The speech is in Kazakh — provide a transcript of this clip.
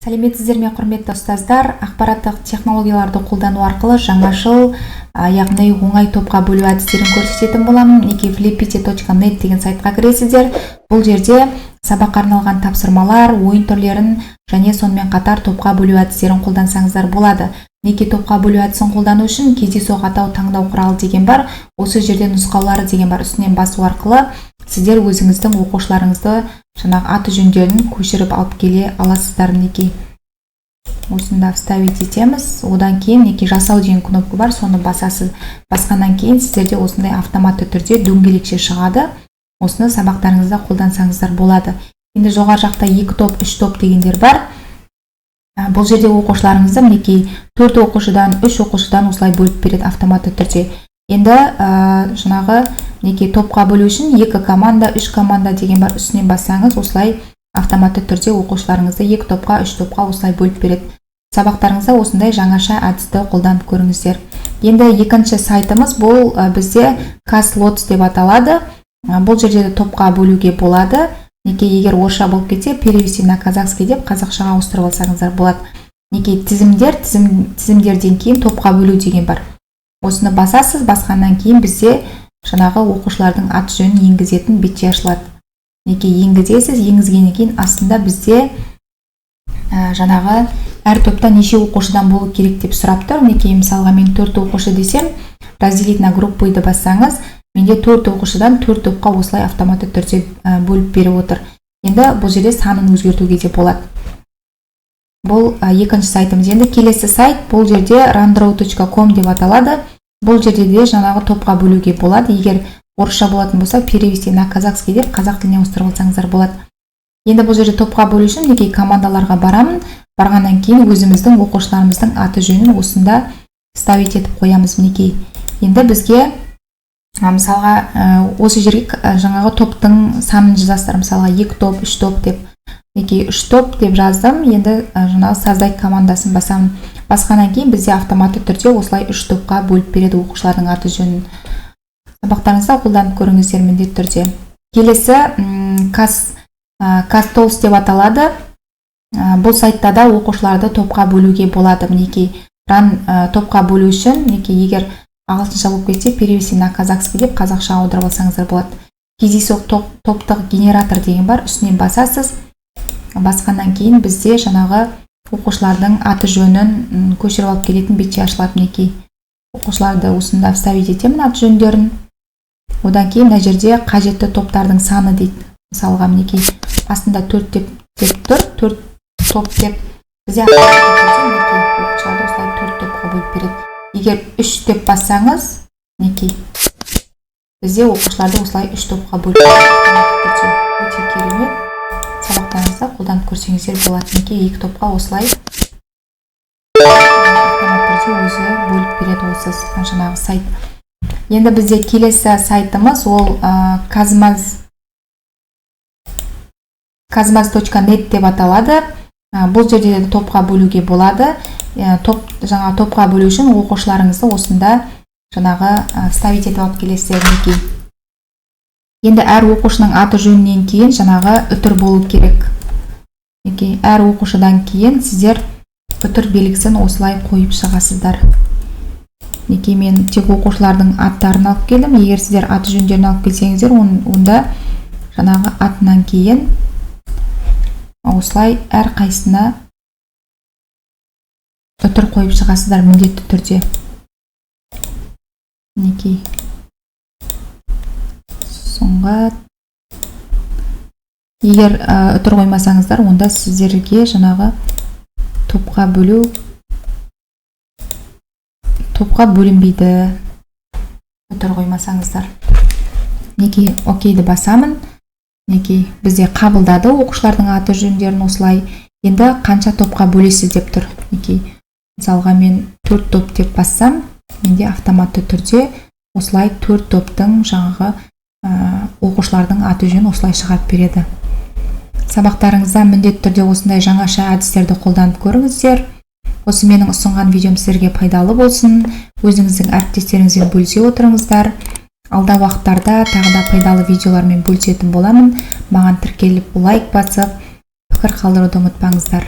Сәлеметсіздер ме, құрметті ұстаздар? Ақпараттық технологияларды қолдану арқылы жаңашыл, яғни оңай топқа бөлу әдістерін көрсететін боламын. Неге flippity.net деген сайтқа кіресіздер. Бұл жерде сабаққа арналған тапсырмалар, ойын түрлерін және сонымен қатар топқа бөлу әдістерін қолдансаңыздар болады. Неге топқа бөлу әдісін қолдану үшін кездейсоқ атау таңдау құралы деген бар. Осы жерде нұсқаулары деген бар. Үстінен басу арқылы сіздер өзіңіздің оқушыларыңызды жаңағы аты жөндерін көшіріп алып келе аласыздар. Неге осында вставить етеміз. Одан кейін неге жасау деген кнопка бар, соны басасыз. Басқаннан кейін сіздерде осындай автоматты түрде дөңгелекше шығады. Осыны сабақтарыңызда қолдансаңыздар болады. Енді жоғары жақта 2 топ, 3 топ дегендер бар. Бұл жерде оқушыларыңызды мінекей 4 оқушыдан, 3 оқушыдан осылай бөліп береді автоматты түрде. Енді жаңағы неге топқа бөлу үшін 2 команда, 3 команда деген бар. Үстінен бассаңыз осылай автоматты түрде оқушыларыңызды 2 топқа, 3 топқа осылай бөліп береді. Сабақтарыңызда осындай жаңаша әдісті қолданып көріңіздер. Енді екінші сайтымыз бұл бізде CastLots деп аталады. Бұл жерде топқа бөлуге болады. Неге егер орысша болып кетсе, перевести на казахский деп қазақшаға ауыстырып алсаңыздар болады. Неге тізімдерден кейін топқа бөлу деген бар. Осыны басасыз, басқаннан кейін бізде жаңағы оқушылардың аты жөнін енгізетін бетше ашылады. Неге енгізесіз, енгізгеннен кейін астында бізде жаңағы әр топта неше оқушыдан болу керек деп сұрап тұр. Неге мысалға мен 4 оқушы десем, разделить на группыйды бассаңыз, менде 4 оқушыдан 4 топқа осылай автоматты түрде бөліп беріп отыр. Енді бұл жерде санын өзгертуге де болады. Бұл екінші сайтымыз. Енді келесі сайт бұл жерде rundraw.com деп аталады. Бұл жерде де жаңағы топқа бөлуге болады. Егер орысша болатын болса, перевести на казахский деп қазақ тіліне ауыстырып алсаңыздар болады. Енді бұл жерде топқа бөлу үшін неге командаларға барамын. Барғаннан кейін өзіміздің оқушыларымыздың аты жөнін осында ставить етіп қоямыз. Мінекей. Енді бізге мысалға осы жерге жаңағы топтың санын жазасыздар. Мысалға 2 топ, 3 топ деп. Неге 3 топ деп жаздым. Енді жаңағы создать командасын басамын. Басқаннан кейін бізде автоматты түрде осылай 3 топқа бөліп береді оқушылардың аты жөнін. Сабақтарыңызда қолданып көріңіздер міндетті түрде. Келесі CastLots деп аталады. Бұл сайтта да оқушыларды топқа бөлуге болады. Мінекей топқа бөлу үшін егер ағылшынша болып кетсе, перевести на казахский деп қазақша аударып алсаңыздар болады. Кездейсоқ топтық генератор деген бар. Үстінен басасыз. Басқаннан кейін бізде жаңағы оқушылардың аты жөнін көшіріп алып келетін бетше ашылады. Мінекей оқушыларды осында вставить етемін аты жөндерін. Одан кейін мына жерде қажетті топтардың саны дейді. Мысалға мінекей астында 4 деп тұр. 4 топ деп бізде оқушыларды осылай 4 топқа бөліп береді. Егер 3 деп бассаңыз, мінекей бізде оқушыларды осылай 3 топқа бөліп береді. Өте керемет. Сабақтарыңызда қолданып көрсеңіздер болады. Мінекей 2 топқа осылай өзі бөліп береді осы жаңағы сайт. Енді бізде келесі сайтымыз ол kazmaz.net деп аталады. Бұл жерде топқа бөлуге болады. Жаңағы топқа бөлу үшін оқушыларыңызды осында жаңағы ставить етіп алып келесіздер. Енді әр оқушының аты жөнінен кейін жаңағы үтір болу керек. Әр оқушыдан кейін сіздер үтір белгісін осылай қойып шығасыздар. Мен тек оқушылардың аттарын алып келдім. Егер сіздер аты жөндерін алып келсеңіздер, онда жаңағы атынан кейін осылай әр қайсына үтір қойып шығасыздар міндетті түрде. Соңға егер үтір қоймасаңыздар, онда сіздерге жаңағы топқа бөлінбейді үтір қоймасаңыздар. Окейді басамын. Бізде қабылдады оқушылардың аты жөндерін осылай. Енді қанша топқа бөлесіз деп тұр. Мысалға мен 4 топ деп бассам, менде автоматты түрде осылай 4 топтың жаңағы оқушылардың аты жөнін осылай шығарып береді. Сабақтарыңызда міндетті түрде осындай жаңаша әдістерді қолданып көріңіздер. Осы менің ұсынған видеом сіздерге пайдалы болсын. Өзіңіздің әріптестеріңізбен бөлісе отырыңыздар. Алда уақыттарда тағы да пайдалы видеолармен бөлісетін боламын. Маған тіркеліп лайк басып, пікір қалдыруды ұмытпаңыздар.